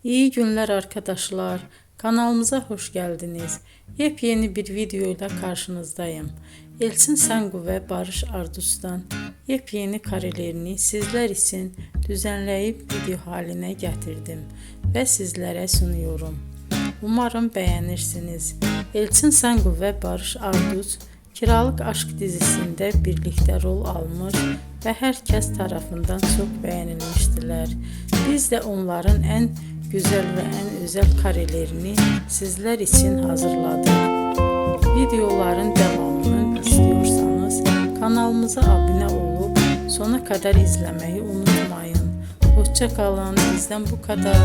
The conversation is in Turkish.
İyi günler arkadaşlar. Kanalımıza hoş geldiniz. Yepyeni bir video ile karşınızdayım. Elçin Sangu ve Barış Ardus'tan yepyeni karelerini sizler için düzenleyip video haline getirdim ve sizlere sunuyorum. Umarım beğenirsiniz. Elçin Sangu ve Barış Ardus Kiralık Aşk dizisinde birlikte rol almış ve herkes tarafından çok beğenilmiştiler. Biz de onların en güzel ve en özel karelerini sizler için hazırladık. Videoların devamını istiyorsanız kanalımıza abone olup sona kadar izlemeyi unutmayın. Hoşça kalın. Bizden bu kadar.